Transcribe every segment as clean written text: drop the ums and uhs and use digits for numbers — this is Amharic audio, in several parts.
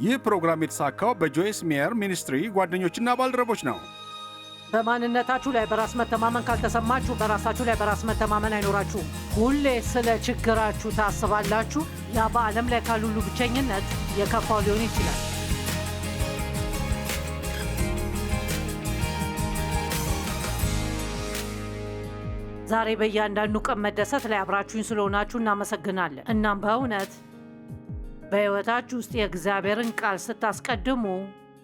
ይህ ፕሮግራም የተሳካው በጆይስ ሜየር ሚኒስትሪ ጓደኞችና ባልደረቦች ነው። በማንነታችሁ ላይ በራስ መተማመን ካልተሰማችሁ በራሳችሁ ላይ በራስ መተማመን አይኖራችሁም። ሁሌ ስለ ችግራችሁ ታስባላችሁ። ያ በዓለም ላይ ካሉ ሁሉ ብቸኝነት የከፋው ሊሆን ይችላል። ዛሬ በእያንዳንዱ ቀን መደሰት ላይ አብራችሁኝ ስለሆናችሁ እናመሰግናለን። እናም በእውነት በሕይወታችሁ ውስጥ የእግዚአብሔርን ቃል ስታስቀድሙ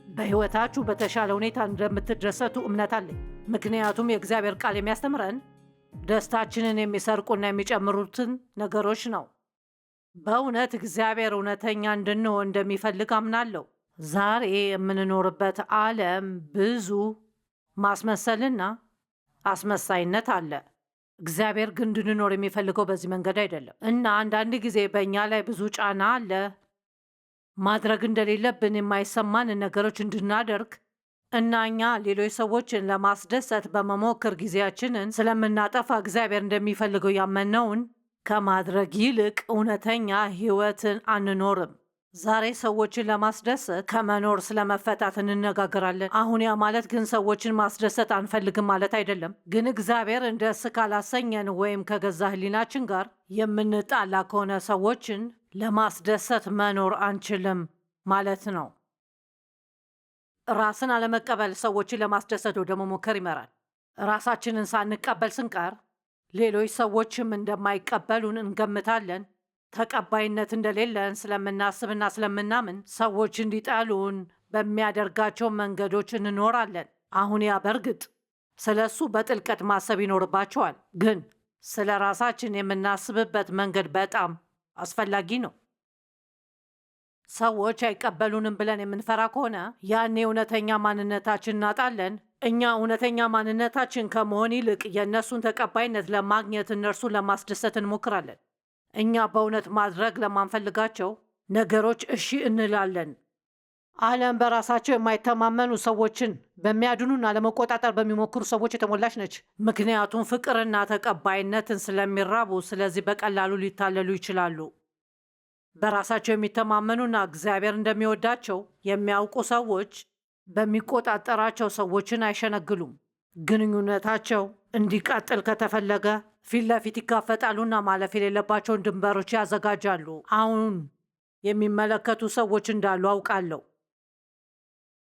በሕይወታችሁ በተሻለ ሁኔታ እንደምትደሰቱ እምነት አለኝ። ምክንያቱም የእግዚአብሔር ቃል የሚያስተምረን ደስታችንን የሚሰርቁና የሚጨምሩትን ነገሮች ነው። በእውነት እግዚአብሔር እውነተኛ እንድንሆን እንደሚፈልግ አምናለሁ። ዛሬ የምንኖርበት ዓለም ብዙ ማስመሰልና አስመሳይነት አለ። እግዚአብሔር ግን እንድንኖር የሚፈልገው በዚህ መንገድ አይደለም እና አንዳንድ ጊዜ በእኛ ላይ ብዙ ጫና አለ። ማድረግ እንደሌለብን የማይሰማንን ነገሮች እንድናደርግ እና እኛ ሌሎች ሰዎችን ለማስደሰት በመሞከር ጊዜያችንን ስለምናጠፋ እግዚአብሔር እንደሚፈልገው ያመነውን ከማድረግ ይልቅ እውነተኛ ሕይወትን አንኖርም። ዛሬ ሰዎችን ለማስደሰት ከመኖር ስለመፈታት እንነጋገራለን። አሁን ያ ማለት ግን ሰዎችን ማስደሰት አንፈልግም ማለት አይደለም። ግን እግዚአብሔርን ደስ ካላሰኘን ወይም ከገዛ ሕሊናችን ጋር የምንጣላ ከሆነ ሰዎችን ለማስደሰት መኖር አንችልም ማለት ነው። ራስን አለመቀበል ሰዎችን ለማስደሰት ወደ መሞከር ይመራል። ራሳችንን ሳንቀበል ስንቀር ሌሎች ሰዎችም እንደማይቀበሉን እንገምታለን። ተቀባይነት እንደሌለን ስለምናስብና ስለምናምን ሰዎች እንዲጠሉን በሚያደርጋቸው መንገዶች እንኖራለን። አሁን ያ በእርግጥ ስለ እሱ በጥልቀት ማሰብ ይኖርባቸዋል። ግን ስለ ራሳችን የምናስብበት መንገድ በጣም አስፈላጊ ነው። ሰዎች አይቀበሉንም ብለን የምንፈራ ከሆነ ያኔ እውነተኛ ማንነታችን እናጣለን። እኛ እውነተኛ ማንነታችን ከመሆን ይልቅ የእነሱን ተቀባይነት ለማግኘት እነርሱን ለማስደሰት እንሞክራለን። እኛ በእውነት ማድረግ ለማንፈልጋቸው ነገሮች እሺ እንላለን። ዓለም በራሳቸው የማይተማመኑ ሰዎችን በሚያድኑና ለመቆጣጠር በሚሞክሩ ሰዎች የተሞላች ነች። ምክንያቱም ፍቅርና ተቀባይነትን ስለሚራቡ፣ ስለዚህ በቀላሉ ሊታለሉ ይችላሉ። በራሳቸው የሚተማመኑና እግዚአብሔር እንደሚወዳቸው የሚያውቁ ሰዎች በሚቆጣጠራቸው ሰዎችን አይሸነግሉም። ግንኙነታቸው እንዲቀጥል ከተፈለገ ፊት ለፊት ይጋፈጣሉና ማለፍ የሌለባቸውን ድንበሮች ያዘጋጃሉ። አሁን የሚመለከቱ ሰዎች እንዳሉ አውቃለሁ።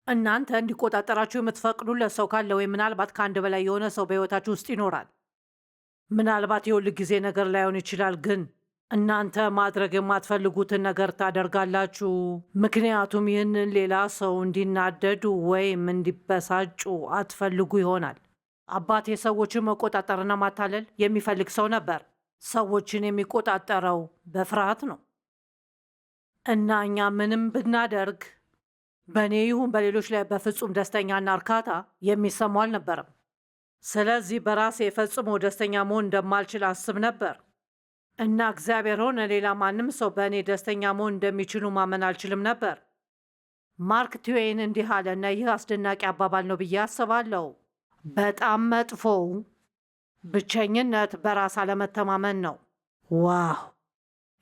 እናንተ እንዲቆጣጠራችሁ የምትፈቅዱለት ሰው ካለ ወይም ምናልባት ከአንድ በላይ የሆነ ሰው በሕይወታችሁ ውስጥ ይኖራል። ምናልባት የሁል ጊዜ ነገር ላይሆን ይችላል፣ ግን እናንተ ማድረግ የማትፈልጉትን ነገር ታደርጋላችሁ። ምክንያቱም ይህንን ሌላ ሰው እንዲናደዱ ወይም እንዲበሳጩ አትፈልጉ ይሆናል። አባቴ ሰዎችን መቆጣጠርና ማታለል የሚፈልግ ሰው ነበር። ሰዎችን የሚቆጣጠረው በፍርሃት ነው እና እኛ ምንም ብናደርግ በእኔ ይሁን በሌሎች ላይ በፍጹም ደስተኛና እርካታ የሚሰማው አልነበረም። ስለዚህ በራሴ ፈጽሞ ደስተኛ መሆን እንደማልችል አስብ ነበር እና እግዚአብሔር ሆነ ሌላ ማንም ሰው በእኔ ደስተኛ መሆን እንደሚችሉ ማመን አልችልም ነበር። ማርክ ትዌይን እንዲህ አለ እና ይህ አስደናቂ አባባል ነው ብዬ አስባለሁ። በጣም መጥፎው ብቸኝነት በራስ አለመተማመን ነው። ዋው!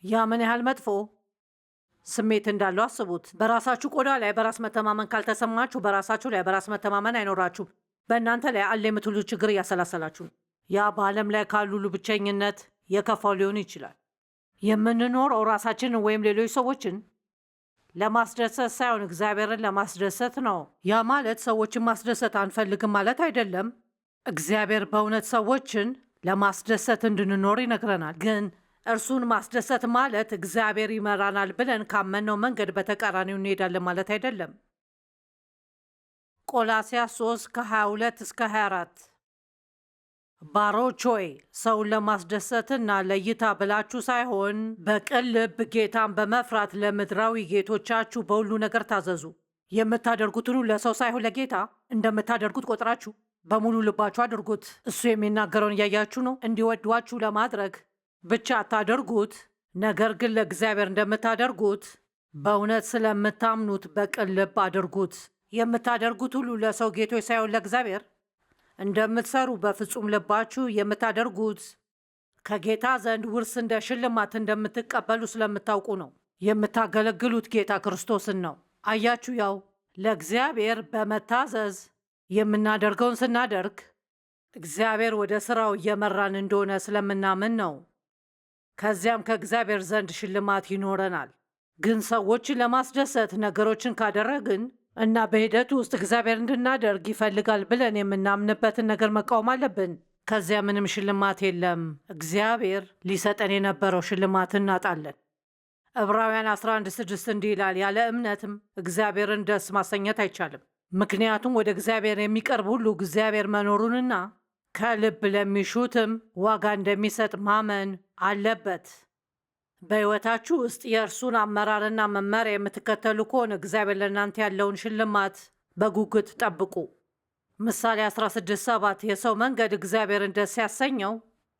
ያ ምን ያህል መጥፎ ስሜት እንዳለው አስቡት። በራሳችሁ ቆዳ ላይ በራስ መተማመን ካልተሰማችሁ በራሳችሁ ላይ በራስ መተማመን አይኖራችሁም። በእናንተ ላይ አለ የምትሉት ችግር እያሰላሰላችሁ ነው። ያ በዓለም ላይ ካሉ ሁሉ ብቸኝነት የከፋው ሊሆን ይችላል። የምንኖረው ራሳችንን ወይም ሌሎች ሰዎችን ለማስደሰት ሳይሆን እግዚአብሔርን ለማስደሰት ነው። ያ ማለት ሰዎችን ማስደሰት አንፈልግም ማለት አይደለም። እግዚአብሔር በእውነት ሰዎችን ለማስደሰት እንድንኖር ይነግረናል። ግን እርሱን ማስደሰት ማለት እግዚአብሔር ይመራናል ብለን ካመነው መንገድ በተቃራኒው እንሄዳለን ማለት አይደለም። ቆላስያስ 3 ከ22 እስከ 24 ባሮች ሆይ ሰውን ለማስደሰትና ለእይታ ብላችሁ ሳይሆን በቅን ልብ ጌታን በመፍራት ለምድራዊ ጌቶቻችሁ በሁሉ ነገር ታዘዙ። የምታደርጉትን ለሰው ሳይሆን ለጌታ እንደምታደርጉት ቆጥራችሁ በሙሉ ልባችሁ አድርጉት። እሱ የሚናገረውን እያያችሁ ነው። እንዲወዷችሁ ለማድረግ ብቻ አታደርጉት፣ ነገር ግን ለእግዚአብሔር እንደምታደርጉት በእውነት ስለምታምኑት በቅን ልብ አድርጉት። የምታደርጉት ሁሉ ለሰው ጌቶች ሳይሆን ለእግዚአብሔር እንደምትሰሩ በፍጹም ልባችሁ የምታደርጉት ከጌታ ዘንድ ውርስ እንደ ሽልማት እንደምትቀበሉ ስለምታውቁ ነው። የምታገለግሉት ጌታ ክርስቶስን ነው። አያችሁ፣ ያው ለእግዚአብሔር በመታዘዝ የምናደርገውን ስናደርግ እግዚአብሔር ወደ ሥራው እየመራን እንደሆነ ስለምናምን ነው። ከዚያም ከእግዚአብሔር ዘንድ ሽልማት ይኖረናል። ግን ሰዎችን ለማስደሰት ነገሮችን ካደረግን እና በሂደቱ ውስጥ እግዚአብሔር እንድናደርግ ይፈልጋል ብለን የምናምንበትን ነገር መቃወም አለብን። ከዚያ ምንም ሽልማት የለም። እግዚአብሔር ሊሰጠን የነበረው ሽልማት እናጣለን። ዕብራውያን 11:6 እንዲህ ይላል፣ ያለ እምነትም እግዚአብሔርን ደስ ማሰኘት አይቻልም። ምክንያቱም ወደ እግዚአብሔር የሚቀርብ ሁሉ እግዚአብሔር መኖሩንና ከልብ ለሚሹትም ዋጋ እንደሚሰጥ ማመን አለበት። በሕይወታችሁ ውስጥ የእርሱን አመራርና መመሪያ የምትከተሉ ከሆነ እግዚአብሔር ለእናንተ ያለውን ሽልማት በጉጉት ጠብቁ። ምሳሌ 16:7 የሰው መንገድ እግዚአብሔርን ደስ ያሰኘው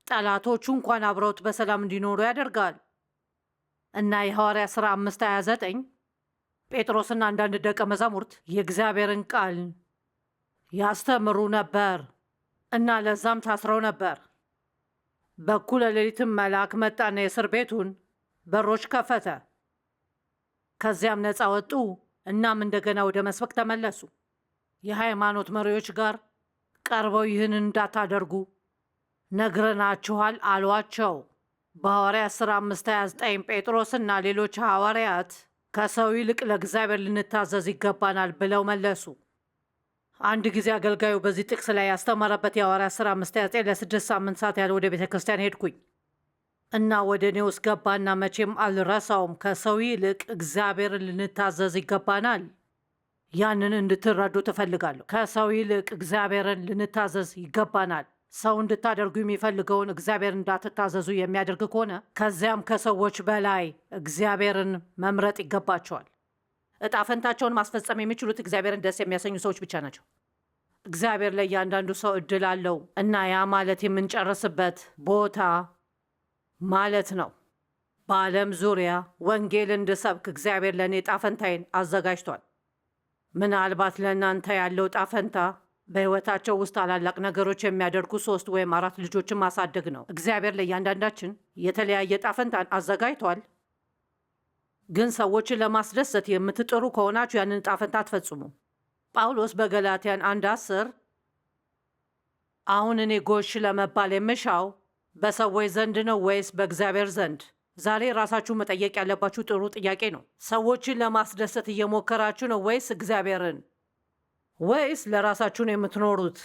ጠላቶቹ እንኳን አብረውት በሰላም እንዲኖሩ ያደርጋል። እና የሐዋርያት ሥራ 5:29 ጴጥሮስና አንዳንድ ደቀ መዛሙርት የእግዚአብሔርን ቃል ያስተምሩ ነበር እና ለዛም ታስረው ነበር። በኩለ ሌሊትም መልአክ መጣና የእስር ቤቱን በሮች ከፈተ። ከዚያም ነፃ ወጡ። እናም እንደገና ወደ መስበክ ተመለሱ። የሃይማኖት መሪዎች ጋር ቀርበው ይህን እንዳታደርጉ ነግረናችኋል አሏቸው። በሐዋርያት ሥራ 5:29 ጴጥሮስና ሌሎች ሐዋርያት ከሰው ይልቅ ለእግዚአብሔር ልንታዘዝ ይገባናል ብለው መለሱ። አንድ ጊዜ አገልጋዩ በዚህ ጥቅስ ላይ ያስተማረበት የሐዋርያት ሥራ 5:29 ለ6 ሳምንት ሰዓት ያህል ወደ ቤተ ክርስቲያን ሄድኩኝ እና ወደ እኔ ውስጥ ገባና መቼም አልረሳውም። ከሰው ይልቅ እግዚአብሔርን ልንታዘዝ ይገባናል። ያንን እንድትረዱ ትፈልጋለሁ። ከሰው ይልቅ እግዚአብሔርን ልንታዘዝ ይገባናል። ሰው እንድታደርጉ የሚፈልገውን እግዚአብሔር እንዳትታዘዙ የሚያደርግ ከሆነ ከዚያም ከሰዎች በላይ እግዚአብሔርን መምረጥ ይገባቸዋል። እጣ ፈንታቸውን ማስፈጸም የሚችሉት እግዚአብሔርን ደስ የሚያሰኙ ሰዎች ብቻ ናቸው። እግዚአብሔር ለእያንዳንዱ ሰው እድል አለው እና ያ ማለት የምንጨርስበት ቦታ ማለት ነው። በዓለም ዙሪያ ወንጌል እንድሰብክ እግዚአብሔር ለእኔ እጣ ፈንታዬን አዘጋጅቷል። ምናልባት ለእናንተ ያለው እጣ ፈንታ በሕይወታቸው ውስጥ ታላላቅ ነገሮች የሚያደርጉ 3 ወይም 4 ልጆችን ማሳደግ ነው። እግዚአብሔር ለእያንዳንዳችን የተለያየ እጣ ፈንታን አዘጋጅቷል። ግን ሰዎችን ለማስደሰት የምትጥሩ ከሆናችሁ ያንን እጣ ፈንታ አትፈጽሙ። ጳውሎስ በገላትያን 1:10 አሁን እኔ ጎሽ ለመባል የምሻው በሰዎች ዘንድ ነው ወይስ በእግዚአብሔር ዘንድ? ዛሬ ራሳችሁ መጠየቅ ያለባችሁ ጥሩ ጥያቄ ነው። ሰዎችን ለማስደሰት እየሞከራችሁ ነው ወይስ እግዚአብሔርን? ወይስ ለራሳችሁ ነው የምትኖሩት?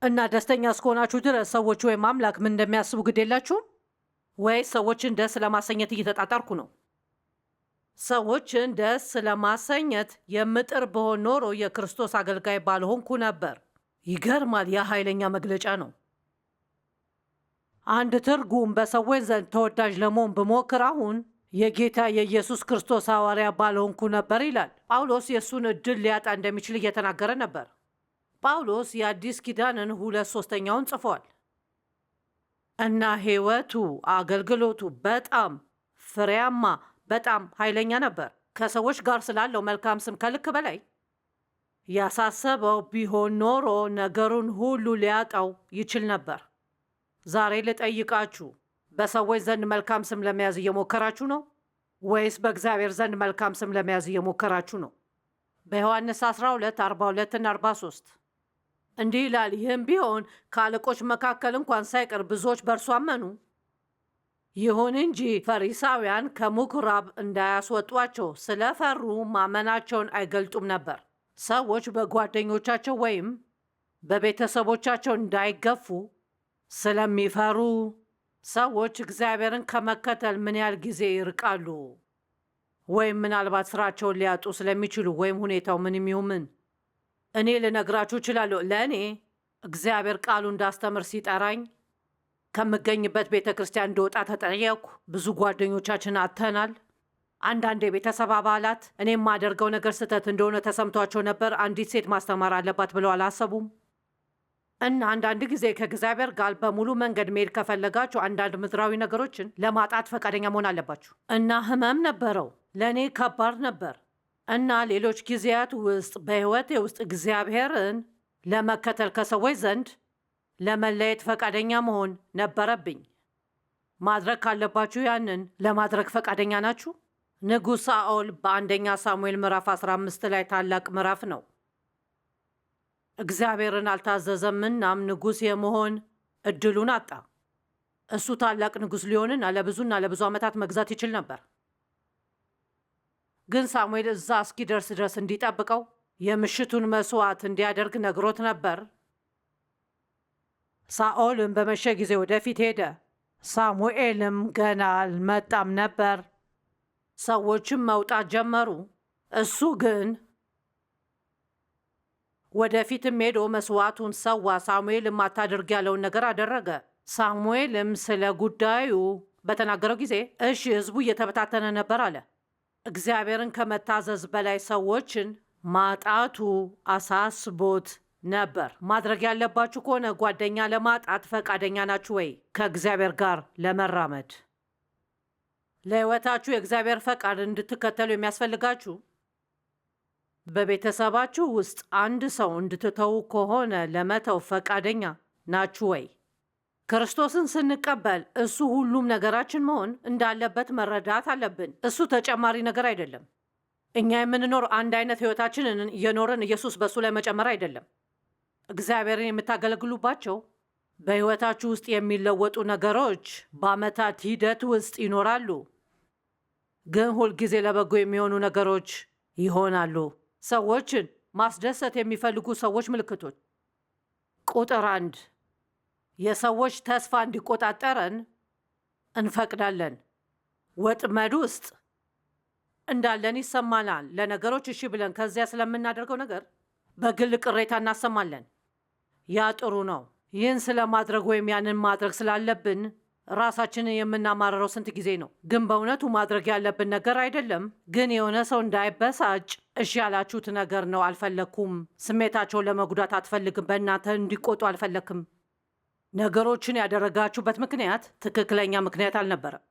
እና ደስተኛ እስከሆናችሁ ድረስ ሰዎች ወይም አምላክ ምን እንደሚያስቡ ግድ የላችሁም? ወይስ ሰዎችን ደስ ለማሰኘት እየተጣጣርኩ ነው? ሰዎችን ደስ ለማሰኘት የምጥር ብሆን ኖሮ የክርስቶስ አገልጋይ ባልሆንኩ ነበር። ይገርማል። ያ ኃይለኛ መግለጫ ነው። አንድ ትርጉም በሰዎች ዘንድ ተወዳጅ ለመሆን ብሞክር አሁን የጌታ የኢየሱስ ክርስቶስ ሐዋርያ ባልሆንኩ ነበር ይላል። ጳውሎስ የእሱን ዕድል ሊያጣ እንደሚችል እየተናገረ ነበር። ጳውሎስ የአዲስ ኪዳንን 2/3 ጽፏል እና ሕይወቱ፣ አገልግሎቱ በጣም ፍሬያማ፣ በጣም ኃይለኛ ነበር። ከሰዎች ጋር ስላለው መልካም ስም ከልክ በላይ ያሳሰበው ቢሆን ኖሮ ነገሩን ሁሉ ሊያጣው ይችል ነበር። ዛሬ ልጠይቃችሁ፣ በሰዎች ዘንድ መልካም ስም ለመያዝ እየሞከራችሁ ነው ወይስ በእግዚአብሔር ዘንድ መልካም ስም ለመያዝ እየሞከራችሁ ነው? በዮሐንስ 12:42 እና 43 እንዲህ ይላል፣ ይህም ቢሆን ከአለቆች መካከል እንኳን ሳይቀር ብዙዎች በእርሱ አመኑ። ይሁን እንጂ ፈሪሳውያን ከምኩራብ እንዳያስወጧቸው ስለፈሩ ማመናቸውን አይገልጡም ነበር። ሰዎች በጓደኞቻቸው ወይም በቤተሰቦቻቸው እንዳይገፉ ስለሚፈሩ ሰዎች እግዚአብሔርን ከመከተል ምን ያህል ጊዜ ይርቃሉ? ወይም ምናልባት ስራቸውን ሊያጡ ስለሚችሉ ወይም ሁኔታው ምንም ይሁን ምን። እኔ ልነግራችሁ እችላለሁ። ለእኔ እግዚአብሔር ቃሉ እንዳስተምር ሲጠራኝ ከምገኝበት ቤተ ክርስቲያን እንደወጣ ተጠየቅኩ። ብዙ ጓደኞቻችን አጥተናል። አንዳንድ የቤተሰብ አባላት እኔ የማደርገው ነገር ስህተት እንደሆነ ተሰምቷቸው ነበር። አንዲት ሴት ማስተማር አለባት ብለው አላሰቡም። እና አንዳንድ ጊዜ ከእግዚአብሔር ጋር በሙሉ መንገድ መሄድ ከፈለጋችሁ አንዳንድ ምድራዊ ነገሮችን ለማጣት ፈቃደኛ መሆን አለባችሁ። እና ህመም ነበረው፣ ለእኔ ከባድ ነበር። እና ሌሎች ጊዜያት ውስጥ በህይወቴ ውስጥ እግዚአብሔርን ለመከተል ከሰዎች ዘንድ ለመለየት ፈቃደኛ መሆን ነበረብኝ። ማድረግ ካለባችሁ ያንን ለማድረግ ፈቃደኛ ናችሁ? ንጉሥ ሳኦል በአንደኛ ሳሙኤል ምዕራፍ 15 ላይ ታላቅ ምዕራፍ ነው። እግዚአብሔርን አልታዘዘምናም ንጉሥ የመሆን እድሉን አጣ። እሱ ታላቅ ንጉሥ ሊሆንና ለብዙ ዓመታት መግዛት ይችል ነበር። ግን ሳሙኤል እዛ እስኪደርስ ድረስ እንዲጠብቀው የምሽቱን መስዋዕት እንዲያደርግ ነግሮት ነበር። ሳኦልም በመሸ ጊዜ ወደፊት ሄደ። ሳሙኤልም ገና አልመጣም ነበር። ሰዎችም መውጣት ጀመሩ። እሱ ግን ወደፊትም ሄዶ መስዋዕቱን ሰዋ። ሳሙኤልም አታድርግ ያለውን ነገር አደረገ። ሳሙኤልም ስለ ጉዳዩ በተናገረው ጊዜ እሺ፣ ሕዝቡ እየተበታተነ ነበር አለ። እግዚአብሔርን ከመታዘዝ በላይ ሰዎችን ማጣቱ አሳስቦት ነበር። ማድረግ ያለባችሁ ከሆነ ጓደኛ ለማጣት ፈቃደኛ ናችሁ ወይ? ከእግዚአብሔር ጋር ለመራመድ ለሕይወታችሁ የእግዚአብሔር ፈቃድ እንድትከተሉ የሚያስፈልጋችሁ በቤተሰባችሁ ውስጥ አንድ ሰው እንድትተዉ ከሆነ ለመተው ፈቃደኛ ናችሁ ወይ? ክርስቶስን ስንቀበል እሱ ሁሉም ነገራችን መሆን እንዳለበት መረዳት አለብን። እሱ ተጨማሪ ነገር አይደለም። እኛ የምንኖር አንድ አይነት ሕይወታችንን እየኖርን ኢየሱስ በእሱ ላይ መጨመር አይደለም። እግዚአብሔርን የምታገለግሉባቸው በሕይወታችሁ ውስጥ የሚለወጡ ነገሮች በዓመታት ሂደት ውስጥ ይኖራሉ፣ ግን ሁልጊዜ ለበጎ የሚሆኑ ነገሮች ይሆናሉ። ሰዎችን ማስደሰት የሚፈልጉ ሰዎች ምልክቶች። ቁጥር 1 የሰዎች ተስፋ እንዲቆጣጠረን እንፈቅዳለን። ወጥመድ ውስጥ እንዳለን ይሰማናል። ለነገሮች እሺ ብለን ከዚያ ስለምናደርገው ነገር በግል ቅሬታ እናሰማለን። ያ ጥሩ ነው። ይህን ስለማድረግ ወይም ያንን ማድረግ ስላለብን ራሳችንን የምናማረረው ስንት ጊዜ ነው? ግን በእውነቱ ማድረግ ያለብን ነገር አይደለም። ግን የሆነ ሰው እንዳይበሳጭ እሺ ያላችሁት ነገር ነው። አልፈለግኩም። ስሜታቸውን ለመጉዳት አትፈልግም። በእናንተ እንዲቆጡ አልፈለግክም። ነገሮችን ያደረጋችሁበት ምክንያት ትክክለኛ ምክንያት አልነበረም።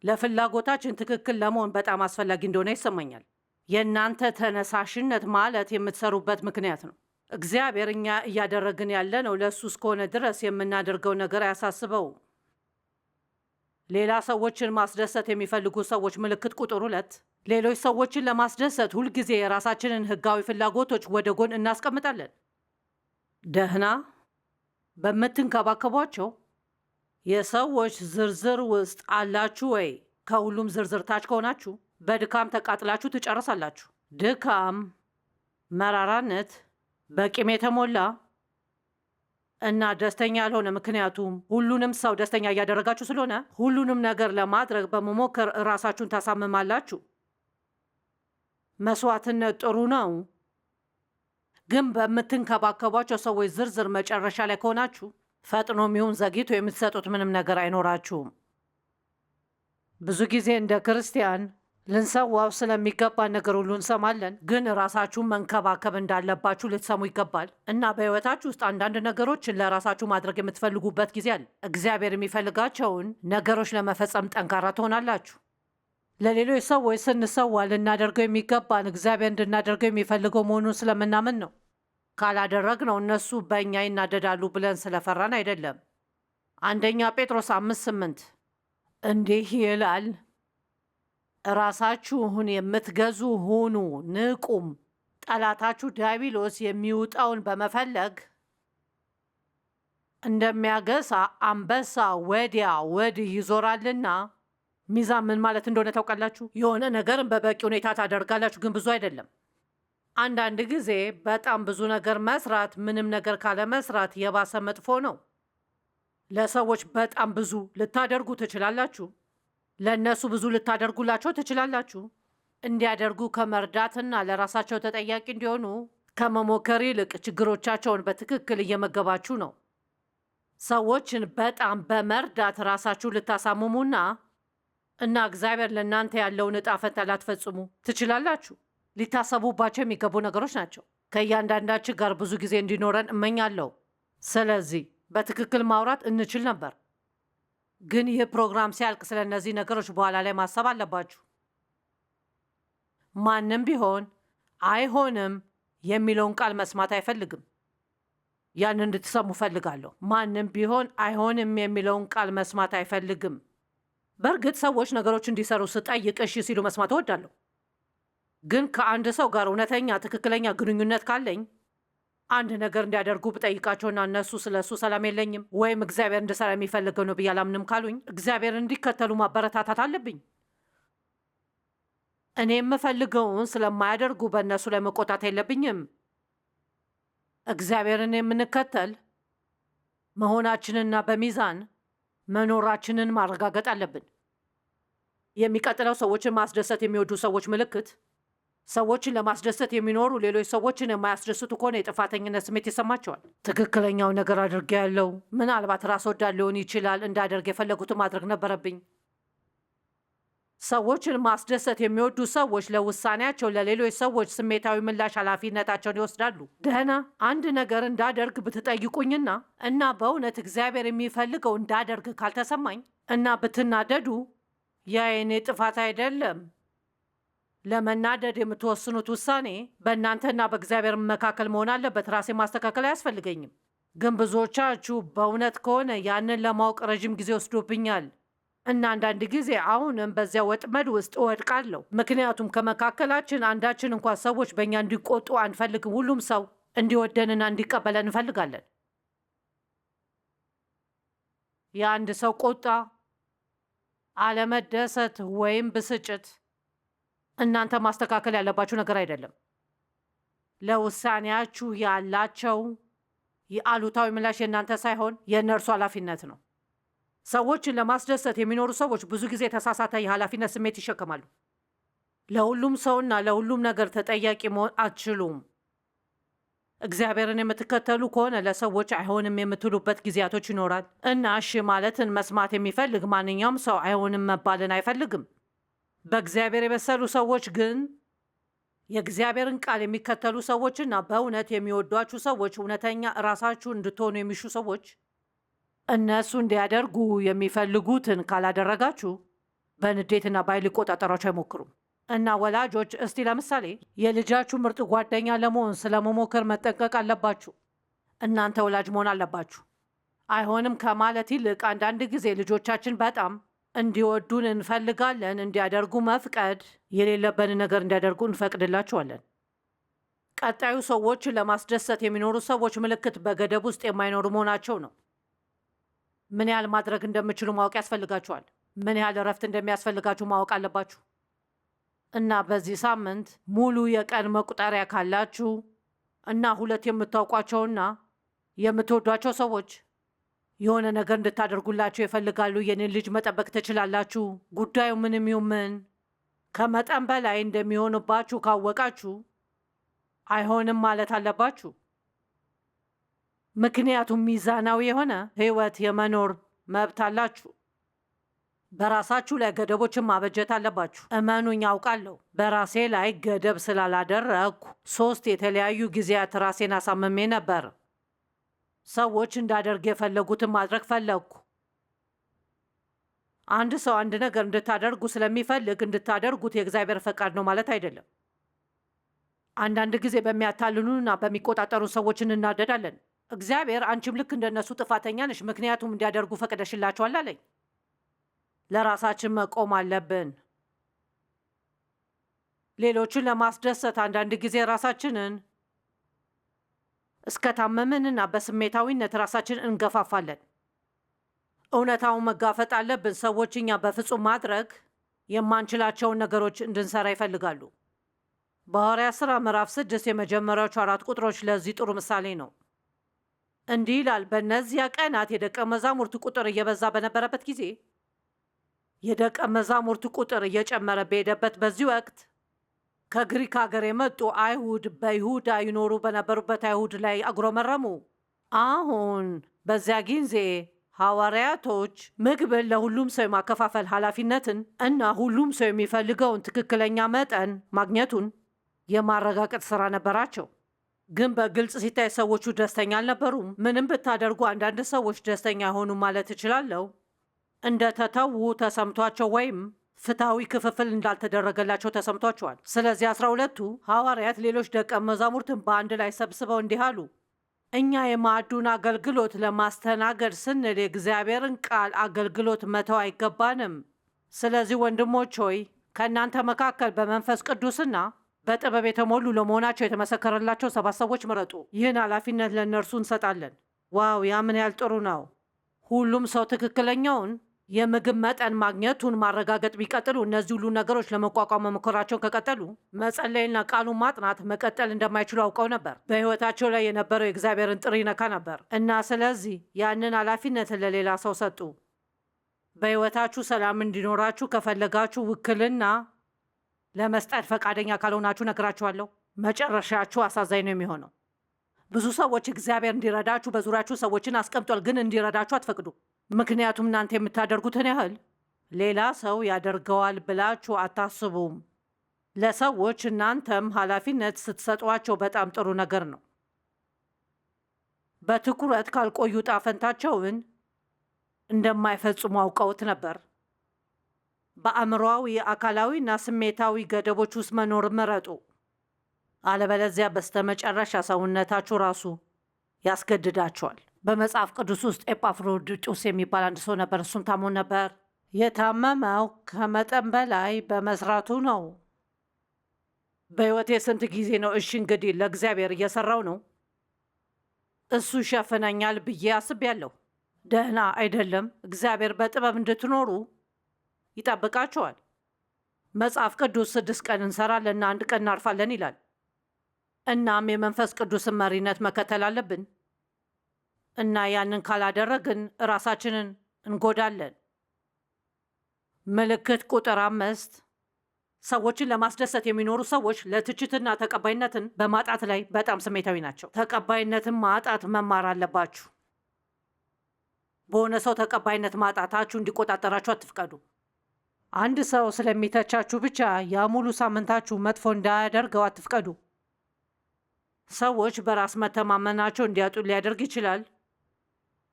ለፍላጎታችን ትክክል ለመሆን በጣም አስፈላጊ እንደሆነ ይሰማኛል። የእናንተ ተነሳሽነት ማለት የምትሰሩበት ምክንያት ነው። እግዚአብሔር እኛ እያደረግን ያለነው ለእሱ እስከሆነ ድረስ የምናደርገው ነገር አያሳስበውም። ሌላ ሰዎችን ማስደሰት የሚፈልጉ ሰዎች ምልክት ቁጥር 2 ሌሎች ሰዎችን ለማስደሰት ሁልጊዜ የራሳችንን ሕጋዊ ፍላጎቶች ወደ ጎን እናስቀምጣለን። ደህና በምትንከባከቧቸው የሰዎች ዝርዝር ውስጥ አላችሁ ወይ? ከሁሉም ዝርዝር ታች ከሆናችሁ በድካም ተቃጥላችሁ ትጨርሳላችሁ። ድካም፣ መራራነት፣ በቂም የተሞላ እና ደስተኛ ያልሆነ፣ ምክንያቱም ሁሉንም ሰው ደስተኛ እያደረጋችሁ ስለሆነ ሁሉንም ነገር ለማድረግ በመሞከር እራሳችሁን ታሳምማላችሁ። መስዋዕትነት ጥሩ ነው፣ ግን በምትንከባከቧቸው ሰዎች ዝርዝር መጨረሻ ላይ ከሆናችሁ ፈጥኖም ይሁን ዘግይቶ የምትሰጡት ምንም ነገር አይኖራችሁም። ብዙ ጊዜ እንደ ክርስቲያን ልንሰዋው ስለሚገባ ነገር ሁሉ እንሰማለን፣ ግን ራሳችሁን መንከባከብ እንዳለባችሁ ልትሰሙ ይገባል። እና በሕይወታችሁ ውስጥ አንዳንድ ነገሮችን ለራሳችሁ ማድረግ የምትፈልጉበት ጊዜ አለ። እግዚአብሔር የሚፈልጋቸውን ነገሮች ለመፈጸም ጠንካራ ትሆናላችሁ። ለሌሎች ሰዎች ስንሰዋ ልናደርገው የሚገባን እግዚአብሔር እንድናደርገው የሚፈልገው መሆኑን ስለምናምን ነው። ካላደረግነው እነሱ በእኛ ይናደዳሉ ብለን ስለፈራን አይደለም። አንደኛ ጴጥሮስ 5:8 እንዲህ ይላል፣ ራሳችሁን የምትገዙ ሁኑ፣ ንቁም። ጠላታችሁ ዲያብሎስ የሚውጠውን በመፈለግ እንደሚያገሳ አንበሳ ወዲያ ወዲህ ይዞራልና። ሚዛን ምን ማለት እንደሆነ ታውቃላችሁ? የሆነ ነገርን በበቂ ሁኔታ ታደርጋላችሁ፣ ግን ብዙ አይደለም። አንዳንድ ጊዜ በጣም ብዙ ነገር መስራት ምንም ነገር ካለ መስራት የባሰ መጥፎ ነው። ለሰዎች በጣም ብዙ ልታደርጉ ትችላላችሁ። ለእነሱ ብዙ ልታደርጉላቸው ትችላላችሁ። እንዲያደርጉ ከመርዳትና ለራሳቸው ተጠያቂ እንዲሆኑ ከመሞከር ይልቅ ችግሮቻቸውን በትክክል እየመገባችሁ ነው። ሰዎችን በጣም በመርዳት ራሳችሁ ልታሳምሙና እና እግዚአብሔር ለእናንተ ያለውን ዕጣ ፈንታ ላትፈጽሙ ትችላላችሁ። ሊታሰቡባቸው የሚገቡ ነገሮች ናቸው። ከእያንዳንዳችን ጋር ብዙ ጊዜ እንዲኖረን እመኛለሁ። ስለዚህ በትክክል ማውራት እንችል ነበር፣ ግን ይህ ፕሮግራም ሲያልቅ ስለ እነዚህ ነገሮች በኋላ ላይ ማሰብ አለባችሁ። ማንም ቢሆን አይሆንም የሚለውን ቃል መስማት አይፈልግም። ያን እንድትሰሙ ፈልጋለሁ። ማንም ቢሆን አይሆንም የሚለውን ቃል መስማት አይፈልግም። በእርግጥ ሰዎች ነገሮች እንዲሰሩ ስጠይቅ እሺ ሲሉ መስማት እወዳለሁ። ግን ከአንድ ሰው ጋር እውነተኛ ትክክለኛ ግንኙነት ካለኝ አንድ ነገር እንዲያደርጉ ብጠይቃቸውና እነሱ ስለ እሱ ሰላም የለኝም ወይም እግዚአብሔር እንድሰራ የሚፈልገው ነው ብዬ አላምንም ካሉኝ እግዚአብሔር እንዲከተሉ ማበረታታት አለብኝ። እኔ የምፈልገውን ስለማያደርጉ በእነሱ ላይ መቆጣት የለብኝም። እግዚአብሔርን የምንከተል መሆናችንና በሚዛን መኖራችንን ማረጋገጥ አለብን። የሚቀጥለው ሰዎችን ማስደሰት የሚወዱ ሰዎች ምልክት ሰዎችን ለማስደሰት የሚኖሩ ሌሎች ሰዎችን የማያስደስቱ ከሆነ የጥፋተኝነት ስሜት ይሰማቸዋል። ትክክለኛው ነገር አድርጌያለሁ፣ ምናልባት ራስ ወዳድ ሊሆን ይችላል፣ እንዳደርግ የፈለጉትን ማድረግ ነበረብኝ። ሰዎችን ማስደሰት የሚወዱ ሰዎች ለውሳኔያቸው ለሌሎች ሰዎች ስሜታዊ ምላሽ ኃላፊነታቸውን ይወስዳሉ። ደህና አንድ ነገር እንዳደርግ ብትጠይቁኝና በእውነት እግዚአብሔር የሚፈልገው እንዳደርግ ካልተሰማኝ እና ብትናደዱ ያ የኔ ጥፋት አይደለም። ለመናደድ የምትወስኑት ውሳኔ በእናንተና በእግዚአብሔር መካከል መሆን አለበት። ራሴ ማስተካከል አያስፈልገኝም። ግን ብዙዎቻችሁ በእውነት ከሆነ ያንን ለማወቅ ረዥም ጊዜ ወስዶብኛል እና አንዳንድ ጊዜ አሁንም በዚያ ወጥመድ ውስጥ እወድቃለሁ። ምክንያቱም ከመካከላችን አንዳችን እንኳን ሰዎች በእኛ እንዲቆጡ አንፈልግም። ሁሉም ሰው እንዲወደንና እንዲቀበለን እንፈልጋለን። የአንድ ሰው ቁጣ፣ አለመደሰት ወይም ብስጭት እናንተ ማስተካከል ያለባችሁ ነገር አይደለም። ለውሳኔያችሁ ያላቸው የአሉታዊ ምላሽ የእናንተ ሳይሆን የእነርሱ ኃላፊነት ነው። ሰዎችን ለማስደሰት የሚኖሩ ሰዎች ብዙ ጊዜ የተሳሳተ የኃላፊነት ስሜት ይሸከማሉ። ለሁሉም ሰውና ለሁሉም ነገር ተጠያቂ መሆን አትችሉም። እግዚአብሔርን የምትከተሉ ከሆነ ለሰዎች አይሆንም የምትሉበት ጊዜያቶች ይኖራል እና እሺ ማለትን መስማት የሚፈልግ ማንኛውም ሰው አይሆንም መባልን አይፈልግም። በእግዚአብሔር የበሰሉ ሰዎች ግን የእግዚአብሔርን ቃል የሚከተሉ ሰዎችና በእውነት የሚወዷችሁ ሰዎች፣ እውነተኛ ራሳችሁ እንድትሆኑ የሚሹ ሰዎች እነሱ እንዲያደርጉ የሚፈልጉትን ካላደረጋችሁ በንዴትና በኃይል ሊቆጣጠሯችሁ አይሞክሩም። እና ወላጆች እስቲ ለምሳሌ የልጃችሁ ምርጥ ጓደኛ ለመሆን ስለመሞከር መጠንቀቅ አለባችሁ። እናንተ ወላጅ መሆን አለባችሁ። አይሆንም ከማለት ይልቅ አንዳንድ ጊዜ ልጆቻችን በጣም እንዲወዱን እንፈልጋለን። እንዲያደርጉ መፍቀድ የሌለብንን ነገር እንዲያደርጉ እንፈቅድላቸዋለን። ቀጣዩ ሰዎችን ለማስደሰት የሚኖሩ ሰዎች ምልክት በገደብ ውስጥ የማይኖሩ መሆናቸው ነው። ምን ያህል ማድረግ እንደምችሉ ማወቅ ያስፈልጋችኋል። ምን ያህል እረፍት እንደሚያስፈልጋችሁ ማወቅ አለባችሁ። እና በዚህ ሳምንት ሙሉ የቀን መቁጠሪያ ካላችሁ እና ሁለት የምታውቋቸውና የምትወዷቸው ሰዎች የሆነ ነገር እንድታደርጉላችሁ ይፈልጋሉ። የኔን ልጅ መጠበቅ ትችላላችሁ። ጉዳዩ ምንም ይሁን ምን ከመጠን በላይ እንደሚሆንባችሁ ካወቃችሁ አይሆንም ማለት አለባችሁ። ምክንያቱም ሚዛናዊ የሆነ ሕይወት የመኖር መብት አላችሁ። በራሳችሁ ላይ ገደቦችን ማበጀት አለባችሁ። እመኑኝ፣ አውቃለሁ። በራሴ ላይ ገደብ ስላላደረግኩ 3 የተለያዩ ጊዜያት ራሴን አሳምሜ ነበር። ሰዎች እንዳደርግ የፈለጉትን ማድረግ ፈለግኩ። አንድ ሰው አንድ ነገር እንድታደርጉ ስለሚፈልግ እንድታደርጉት የእግዚአብሔር ፈቃድ ነው ማለት አይደለም። አንዳንድ ጊዜ በሚያታልሉና በሚቆጣጠሩ ሰዎች እናደዳለን። እግዚአብሔር አንቺም ልክ እንደነሱ ጥፋተኛ ነሽ፣ ምክንያቱም እንዲያደርጉ ፈቅደሽላቸዋል አለኝ። ለራሳችን መቆም አለብን። ሌሎችን ለማስደሰት አንዳንድ ጊዜ ራሳችንን እስከታመምንና በስሜታዊነት ራሳችን እንገፋፋለን። እውነታውን መጋፈጥ አለብን። ሰዎች እኛ በፍጹም ማድረግ የማንችላቸውን ነገሮች እንድንሰራ ይፈልጋሉ። በሐዋርያት ሥራ ምዕራፍ 6 የመጀመሪያዎቹ 4 ቁጥሮች ለዚህ ጥሩ ምሳሌ ነው። እንዲህ ይላል፣ በእነዚያ ቀናት የደቀ መዛሙርቱ ቁጥር እየበዛ በነበረበት ጊዜ የደቀ መዛሙርቱ ቁጥር እየጨመረ በሄደበት በዚህ ወቅት ከግሪክ ሀገር የመጡ አይሁድ በይሁዳ ይኖሩ በነበሩበት አይሁድ ላይ አጉረመረሙ። አሁን በዚያ ጊዜ ሐዋርያቶች ምግብን ለሁሉም ሰው የማከፋፈል ኃላፊነትን እና ሁሉም ሰው የሚፈልገውን ትክክለኛ መጠን ማግኘቱን የማረጋገጥ ሥራ ነበራቸው። ግን በግልጽ ሲታይ ሰዎቹ ደስተኛ አልነበሩም። ምንም ብታደርጉ አንዳንድ ሰዎች ደስተኛ ሆኑ ማለት እችላለሁ እንደ ተተዉ ተሰምቷቸው ወይም ፍትሐዊ ክፍፍል እንዳልተደረገላቸው ተሰምቷቸዋል። ስለዚህ 12ቱ ሐዋርያት ሌሎች ደቀ መዛሙርትን በአንድ ላይ ሰብስበው እንዲህ አሉ፣ እኛ የማዕዱን አገልግሎት ለማስተናገድ ስንል የእግዚአብሔርን ቃል አገልግሎት መተው አይገባንም። ስለዚህ ወንድሞች ሆይ ከእናንተ መካከል በመንፈስ ቅዱስና በጥበብ የተሞሉ ለመሆናቸው የተመሰከረላቸው 7 ሰዎች ምረጡ። ይህን ኃላፊነት ለእነርሱ እንሰጣለን። ዋው! ያ ምን ያህል ጥሩ ነው! ሁሉም ሰው ትክክለኛውን የምግብ መጠን ማግኘቱን ማረጋገጥ ቢቀጥሉ፣ እነዚህ ሁሉ ነገሮች ለመቋቋም መሞከራቸውን ከቀጠሉ፣ መጸለይና ቃሉን ማጥናት መቀጠል እንደማይችሉ አውቀው ነበር። በሕይወታቸው ላይ የነበረው የእግዚአብሔርን ጥሪ ይነካ ነበር እና ስለዚህ ያንን ኃላፊነት ለሌላ ሰው ሰጡ። በሕይወታችሁ ሰላም እንዲኖራችሁ ከፈለጋችሁ ውክልና ለመስጠት ፈቃደኛ ካልሆናችሁ ነግራችኋለሁ፣ መጨረሻችሁ አሳዛኝ ነው የሚሆነው። ብዙ ሰዎች እግዚአብሔር እንዲረዳችሁ በዙሪያችሁ ሰዎችን አስቀምጧል፣ ግን እንዲረዳችሁ አትፈቅዱ። ምክንያቱም እናንተ የምታደርጉትን ያህል ሌላ ሰው ያደርገዋል ብላችሁ አታስቡም። ለሰዎች እናንተም ኃላፊነት ስትሰጧቸው በጣም ጥሩ ነገር ነው። በትኩረት ካልቆዩ ዕጣ ፈንታቸውን እንደማይፈጽሙ አውቀውት ነበር። በአእምሮአዊ፣ አካላዊና ስሜታዊ ገደቦች ውስጥ መኖር ምረጡ። አለበለዚያ በስተመጨረሻ ሰውነታችሁ ራሱ ያስገድዳቸዋል። በመጽሐፍ ቅዱስ ውስጥ ኤጳፍሮዲጡስ የሚባል አንድ ሰው ነበር። እሱም ታሞ ነበር። የታመመው ከመጠን በላይ በመስራቱ ነው። በሕይወቴ ስንት ጊዜ ነው እሺ እንግዲህ ለእግዚአብሔር እየሰራው ነው፣ እሱ ይሸፍነኛል ብዬ አስቤያለሁ። ደህና አይደለም። እግዚአብሔር በጥበብ እንድትኖሩ ይጠብቃቸዋል። መጽሐፍ ቅዱስ 6 ቀን እንሰራለን እና 1 ቀን እናርፋለን ይላል። እናም የመንፈስ ቅዱስን መሪነት መከተል አለብን እና ያንን ካላደረግን ራሳችንን እንጎዳለን። ምልክት ቁጥር 5 ሰዎችን ለማስደሰት የሚኖሩ ሰዎች ለትችትና ተቀባይነትን በማጣት ላይ በጣም ስሜታዊ ናቸው። ተቀባይነትን ማጣት መማር አለባችሁ። በሆነ ሰው ተቀባይነት ማጣታችሁ እንዲቆጣጠራችሁ አትፍቀዱ። አንድ ሰው ስለሚተቻችሁ ብቻ ያ ሙሉ ሳምንታችሁ መጥፎ እንዳያደርገው አትፍቀዱ። ሰዎች በራስ መተማመናቸው እንዲያጡ ሊያደርግ ይችላል፣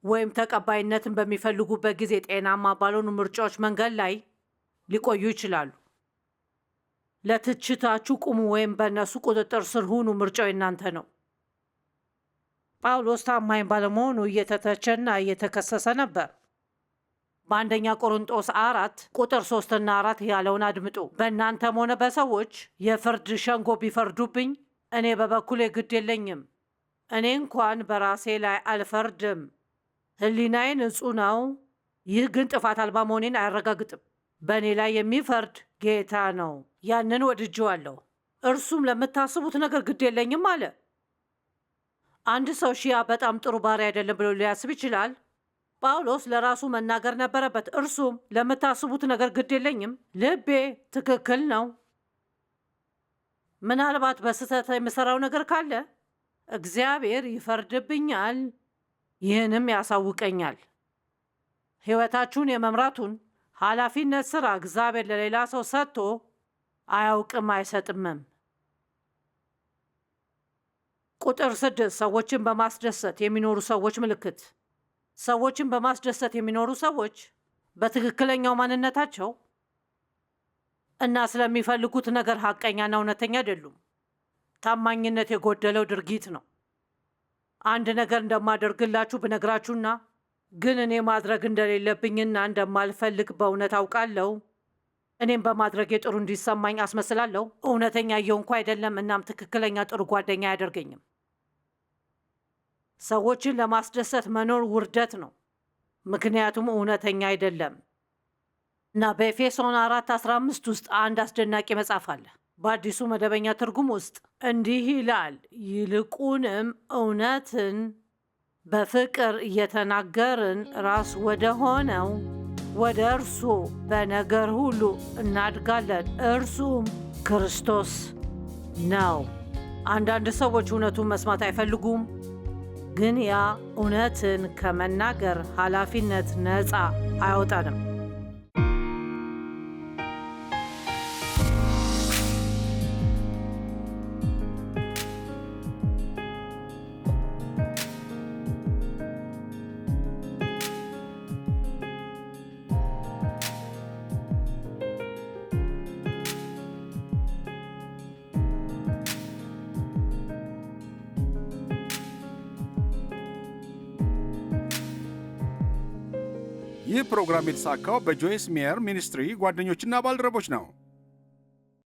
ወይም ተቀባይነትን በሚፈልጉበት ጊዜ ጤናማ ባልሆኑ ምርጫዎች መንገድ ላይ ሊቆዩ ይችላሉ። ለትችታችሁ ቁሙ ወይም በእነሱ ቁጥጥር ስር ሁኑ። ምርጫው የእናንተ ነው። ጳውሎስ ታማኝ ባለመሆኑ እየተተቸና እየተከሰሰ ነበር። በአንደኛ ቆሮንጦስ 4 ቁጥር 3 እና 4 ያለውን አድምጡ። በእናንተም ሆነ በሰዎች የፍርድ ሸንጎ ቢፈርዱብኝ እኔ በበኩሌ ግድ የለኝም። እኔ እንኳን በራሴ ላይ አልፈርድም። ሕሊናዬ ንጹሕ ነው። ይህ ግን ጥፋት አልባ መሆኔን አያረጋግጥም። በእኔ ላይ የሚፈርድ ጌታ ነው። ያንን ወድጄዋለሁ። እርሱም ለምታስቡት ነገር ግድ የለኝም አለ። አንድ ሰው ሺያ በጣም ጥሩ ባሪያ አይደለም ብሎ ሊያስብ ይችላል። ጳውሎስ ለራሱ መናገር ነበረበት። እርሱም ለምታስቡት ነገር ግድ የለኝም፣ ልቤ ትክክል ነው። ምናልባት በስህተት የምሰራው ነገር ካለ እግዚአብሔር ይፈርድብኛል፣ ይህንም ያሳውቀኛል። ሕይወታችሁን የመምራቱን ኃላፊነት ሥራ እግዚአብሔር ለሌላ ሰው ሰጥቶ አያውቅም፣ አይሰጥምም። ቁጥር 6 ሰዎችን በማስደሰት የሚኖሩ ሰዎች ምልክት። ሰዎችን በማስደሰት የሚኖሩ ሰዎች በትክክለኛው ማንነታቸው እና ስለሚፈልጉት ነገር ሐቀኛና እውነተኛ አይደሉም። ታማኝነት የጎደለው ድርጊት ነው። አንድ ነገር እንደማደርግላችሁ ብነግራችሁና ግን እኔ ማድረግ እንደሌለብኝና እንደማልፈልግ በእውነት አውቃለሁ። እኔም በማድረግ ጥሩ እንዲሰማኝ አስመስላለሁ። እውነተኛ እየሆንኩ አይደለም፣ እናም ትክክለኛ ጥሩ ጓደኛ አያደርገኝም። ሰዎችን ለማስደሰት መኖር ውርደት ነው፣ ምክንያቱም እውነተኛ አይደለም። እና በኤፌሶን 4:15 ውስጥ አንድ አስደናቂ መጽሐፍ አለ። በአዲሱ መደበኛ ትርጉም ውስጥ እንዲህ ይላል፣ ይልቁንም እውነትን በፍቅር እየተናገርን ራስ ወደ ሆነው ወደ እርሱ በነገር ሁሉ እናድጋለን፣ እርሱም ክርስቶስ ነው። አንዳንድ ሰዎች እውነቱን መስማት አይፈልጉም፣ ግን ያ እውነትን ከመናገር ኃላፊነት ነፃ አያወጣንም። ይህ ፕሮግራም የተሳካው በጆይስ ሜየር ሚኒስትሪ ጓደኞችና ባልደረቦች ነው።